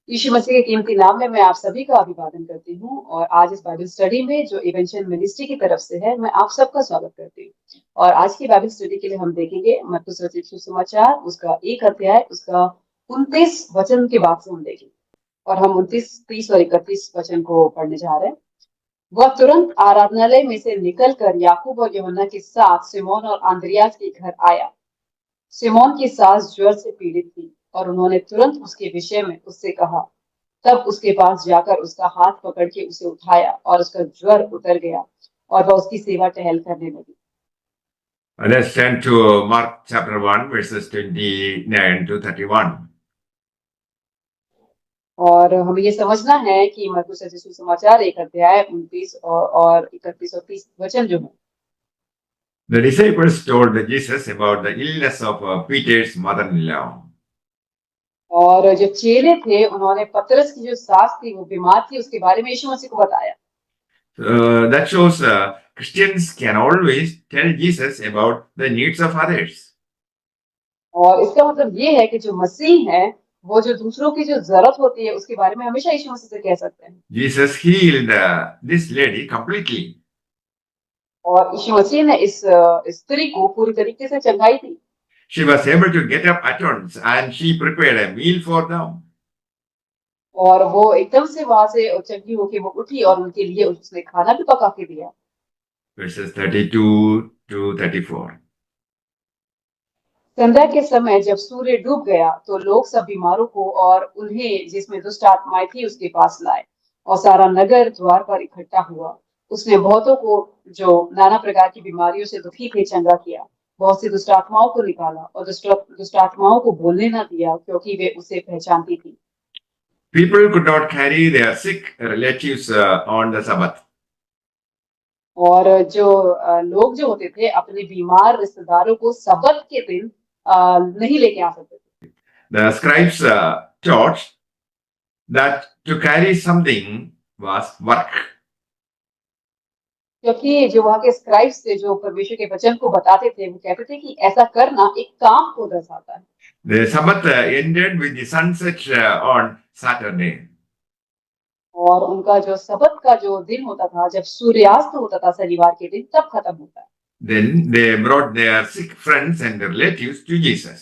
यीशु मसीह के कीमती नाम में मैं आप सभी का अभिवादन करती हूँ और आज इस बाइबल स्टडी में जो इवेंचुअल मिनिस्ट्री की तरफ से है मैं आप सबका स्वागत करती हूँ। और आज की बाइबल स्टडी के लिए हम देखेंगे मत्ती रचित सुसमाचार उसका 1 अध्याय उसका 29 वचन के बाद से हम देखेंगे और हम 29, 30 और 31 वचन को पढ़ने जा रहे हैं। वह तुरंत आराधनालय में से निकलकर याकूब और यूहन्ना के साथ सिमोन और आंद्रियास के घर आया। सिमोन की सास ज्वर से पीड़ित थी और उन्होंने तुरंत उसके विषय में उससे कहा। तब उसके पास जाकर उसका हाथ पकड़ के उसे उठाया और उसका ज्वर उतर गया और वह उसकी सेवा टहल करने लगी। Let's turn to Mark chapter 1, verses 29 to 31. और हमें ये समझना है कि मरकुस रचित सुसमाचार 1 अध्याय 29 और 31 और 30 वचन जो है। The disciples told Jesus about the illness of Peter's mother-in-law. और जो चेले थे उन्होंने पतरस की जो सास थी वो बीमार थी उसके बारे में यीशु मसीह को बताया। That shows Christians can always tell Jesus about the needs of others. और इसका मतलब ये है कि जो मसीह है वो जो दूसरों की जो जरूरत होती है उसके बारे में हमेशा यीशु मसीह से कह सकते हैं। Jesus healed this lady completely. और यीशु मसीह ने इस स्त्री को पूरी तरीके से चंगाई दी। She was able to get up at once and she prepared a meal for them. और वो एकदम से वहां से चंगी होके वो उठी और उनके लिए उसने खाना भी पका के दिया। Verses 32 to 34. संध्या के समय जब सूर्य डूब गया तो लोग सब बीमारों को और उन्हें जिसमें दुष्ट आत्माएं थी उसके पास लाए और सारा नगर द्वार पर इकट्ठा हुआ। उसने बहुतों को जो नाना प्रकार की बीमारियों से दुखी थे चंगा किया, बहुत सी दुष्ट आत्माओं को निकाला और दुष्ट आत्माओं को बोलने न दिया क्योंकि वे उसे पहचानती थी। People could not carry their sick relatives on the Sabbath. और जो लोग जो होते थे अपने बीमार रिश्तेदारों को सबत के दिन नहीं लेके आ सकते थे। The scribes taught that to carry something was work. क्योंकि जो वहाँ के स्क्राइब्स थे जो परमेश्वर के वचन को बताते थे वो कहते थे कि ऐसा करना एक काम को दर्शाता है। The Sabbath ended with the sunset on Saturday. और उनका जो सबत का जो दिन होता था जब सूर्यास्त होता था शनिवार के दिन तब खत्म होता है। Then they brought their sick friends and relatives to Jesus.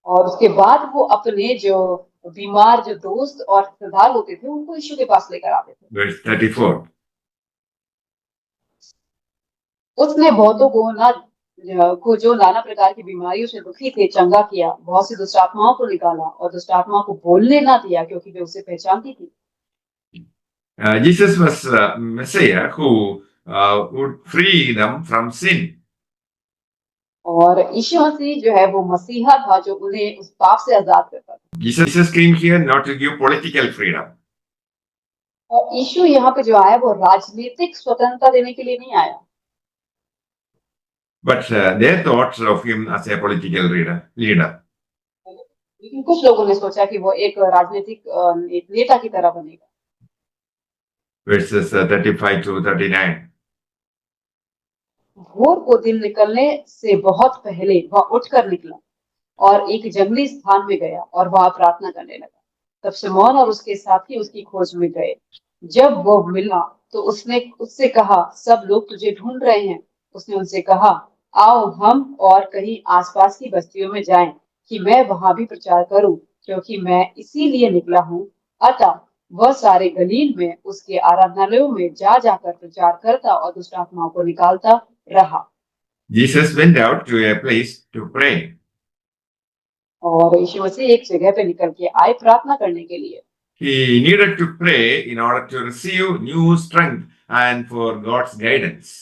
और उसके बाद वो अपने जो बीमार जो दोस्त और रिश्तेदार होते थे उनको यीशु के पास लेकर आते थे। Verse 34. उसने बहुतों को जो नाना प्रकार की बीमारियों से दुखी थे चंगा किया, बहुत सी दुष्ट आत्माओं को निकाला और दुष्ट आत्माओं को बोलने ना दिया क्योंकि वे उसे पहचानती थी। Jesus was Messiah who would free them from sin. और यीशु मसीह जो है वो मसीहा था जो उन्हें उस पाप से आजाद करता था। Jesus came here not to give political freedom, और यीशु यहाँ पे जो आया वो राजनीतिक स्वतंत्रता देने के लिए नहीं आया, but their thoughts of him as a political leader. लेकिन कुछ लोगों ने सोचा कि वो एक राजनीतिक एक नेता की तरह बनेगा। Verses 35 to 39. भोर को दिन निकलने से बहुत पहले वह उठकर निकला और एक जंगली स्थान में गया और वहां प्रार्थना करने लगा। तब सिमोन और उसके साथी उसकी खोज में गए। जब वो मिला तो उसने उससे कहा, सब लोग तुझे ढूंढ रहे हैं। उसने उनसे कहा, आओ हम और कहीं आसपास की बस्तियों में जाएं कि मैं वहां भी प्रचार करूं, क्योंकि मैं इसीलिए निकला हूं। अतः वह सारे गलील में उसके आराधनालयों में जा जाकर प्रचार करता और दुष्ट आत्माओं को निकालता रहा। Jesus went out to a place to pray. और यीशु मसीह एक जगह पे निकल के आए प्रार्थना करने के लिए। He needed to pray in order to receive new strength and for God's guidance.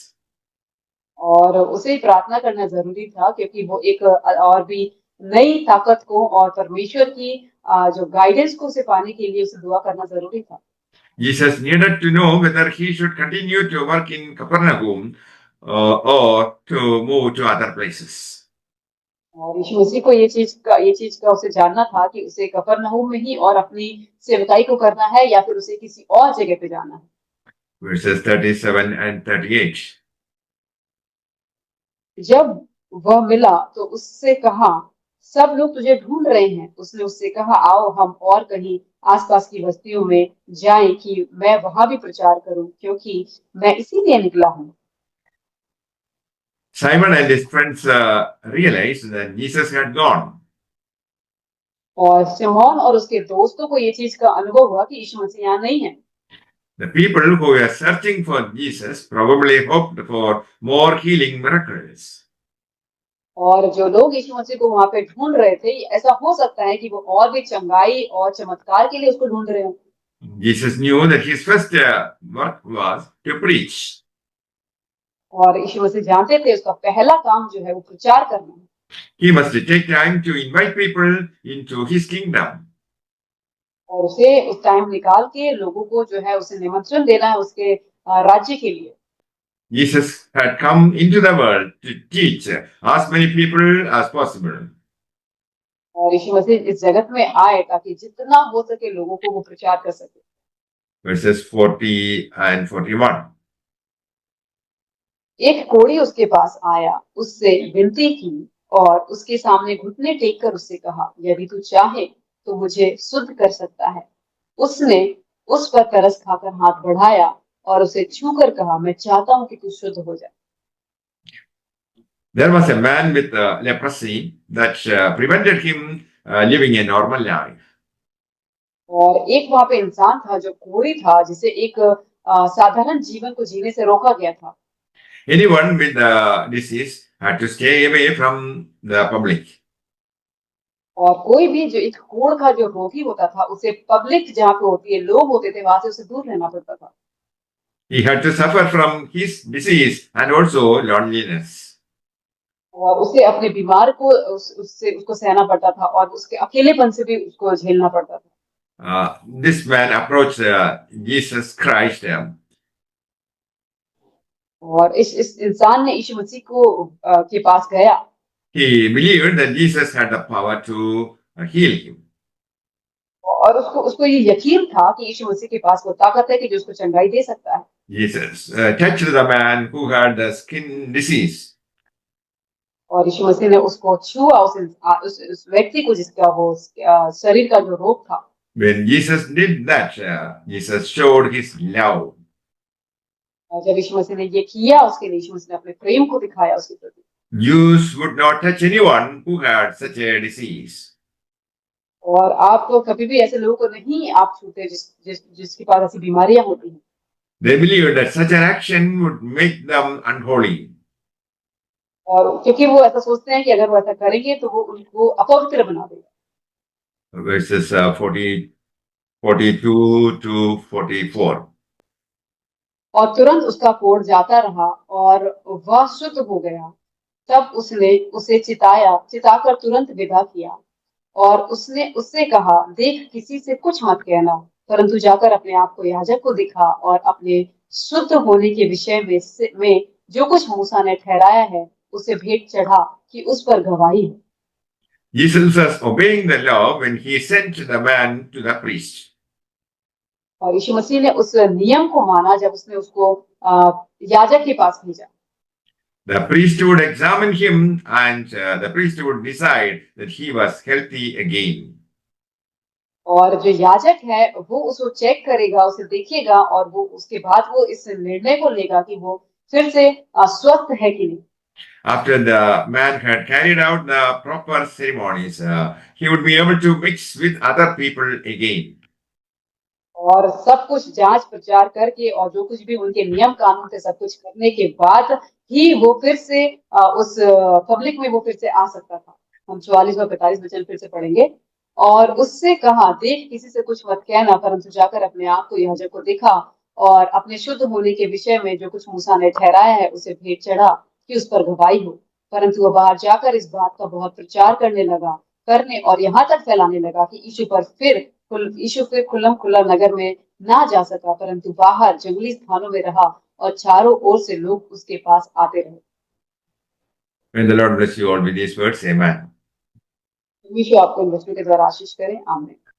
और उसे प्रार्थना करना जरूरी था क्योंकि वो एक और भी नई ताकत को और परमेश्वर की जो गाइडेंस को उसे पाने के लिए उसे दुआ करना जरूरी था। Jesus needed to know whether he should continue to work in Capernaum or to move to other places. और यीशु मसीह को ये चीज का उसे जानना था कि उसे कफरनहूम में ही और अपनी सेवकाई को करना है या फिर उसे किसी और जगह पे जाना है। Verses 37 and 38. जब वह मिला तो उससे कहा, सब लोग तुझे ढूंढ रहे हैं। उसने उससे कहा, आओ हम और कहीं आसपास की बस्तियों में जाएं कि मैं वहां भी प्रचार करूं, क्योंकि मैं इसीलिए निकला हूं। Simon and his friends realized that Jesus had gone. और सिमोन और उसके दोस्तों को ये चीज का अनुभव हुआ कि यीशु मसीह यहाँ नहीं है। The people who were searching for Jesus probably hoped for more healing miracles. और जो लोग यीशु मसीह को वहां पे ढूंढ रहे थे, ऐसा हो सकता है कि वो और भी चंगाई और चमत्कार के लिए उसको ढूंढ रहे हो। Jesus knew that his first work was to preach. और यीशु मसीह जानते थे उसका पहला काम जो है वो प्रचार करना है। He must take time to invite people into his kingdom. और उसे उस टाइम निकाल के लोगों को जो है उसे निमंत्रण देना है उसके राज्य के लिए। Jesus had come into the world to teach as many people as possible. और यीशु मसीह इस जगत में आए ताकि जितना हो सके लोगों को वो प्रचार कर सके। Verses 40 and 41. एक कोढ़ी उसके पास आया, उससे विनती की और उसके सामने घुटने टेक कर उससे कहा, यदि तू चाहे तो मुझे शुद्ध कर सकता है। उसने उस पर तरस खाकर हाथ बढ़ाया और उसे छूकर कहा, मैं चाहता हूं कि तू शुद्ध हो जाए। There was a man with leprosy that prevented him living a normal life. और एक वहां पे इंसान था जो कोढ़ी था, जिसे एक साधारण जीवन को जीने से रोका गया था। Anyone with the disease had to stay away from the public. और कोई भी जो एक कोढ़ का जो रोगी होता था, उसे पब्लिक जहाँ पे होती है, लोग होते थे, वहां से उसे दूर रहना पड़ता था। He had to suffer from his disease and also loneliness. और उसे अपने बीमार को उससे उसको सहना पड़ता था और उसके अकेलेपन से भी उसको झेलना पड़ता था। This man approached Jesus Christ. और इस इंसान ने यीशु मसीह को के पास गया। He believed that Jesus had the power to heal him. और उसको उसको ये यकीन था कि यीशु मसीह के पास वो ताकत है कि जो उसको चंगाई दे सकता है। Jesus touched the man who had the skin disease. और यीशु मसीह ने उसको छुआ, उस व्यक्ति को जिसका वो शरीर का जो रोग था। When Jesus did that, Jesus showed his love. और जब यीशु मसीह ने ये किया, उसके लिए यीशु मसीह ने अपने प्रेम को दिखाया उसके प्रति। Jews would not touch anyone who had such a disease. और आप तो कभी भी ऐसे लोगों को नहीं आप छूते जिसके पास ऐसी बीमारियां होती हैं। They believed that such an action would make them unholy. और क्योंकि वो ऐसा सोचते हैं कि अगर वो ऐसा करेंगे तो वो उनको अपवित्र बना देगा। Verses 42 to 44. और तुरंत उसका कोढ़ जाता रहा और वह शुद्ध हो गया। तब उसने उसे चिताकर तुरंत विदा किया। और उसने उससे कहा, देख किसी से कुछ मत कहना, परंतु जाकर अपने आप को याजक को दिखा और अपने शुद्ध होने के विषय में जो कुछ मूसा ने ठहराया है उसे भेंट चढ़ा कि उस पर गवाही हो। Jesus was obeying the law when he sent the man to the priest. और यीशु मसीह ने उस नियम को माना जब उसने उसको याजक के पास भेजा। The priest would examine him and the priest would decide that he was healthy again. और जो याजक है वो उसको चेक करेगा, उसे देखेगा और वो उसके बाद वो इस निर्णय को लेगा कि वो फिर से स्वस्थ है कि नहीं। After the man had carried out the proper ceremonies, he would be able to mix with other people again. और सब कुछ जांच प्रचार करके और जो कुछ भी उनके नियम कानून थे सब कुछ करने के बाद ही वो फिर से उस पब्लिक में वो फिर से आ सकता था। हम 44 और 45 वचन फिर से पढ़ेंगे। और उससे कहा, देख किसी से कुछ मत कहना, परंतु जाकर अपने आप को याजक को दिखा और अपने शुद्ध होने के विषय में जो कुछ मूसा ने ठहराया है उसे भेंट चढ़ा कि उस पर गवाही हो। परंतु वह बाहर जाकर इस बात का बहुत प्रचार करने और यहाँ तक फैलाने लगा कि यीशु फिर खुल्लम खुल्ला नगर में ना जा सका, परंतु बाहर जंगली स्थानों में रहा और चारों ओर से लोग उसके पास आते रहे। May the Lord bless you all with these words. Amen. यीशु आपको इन वचनों के द्वारा आशीष करें। आमीन।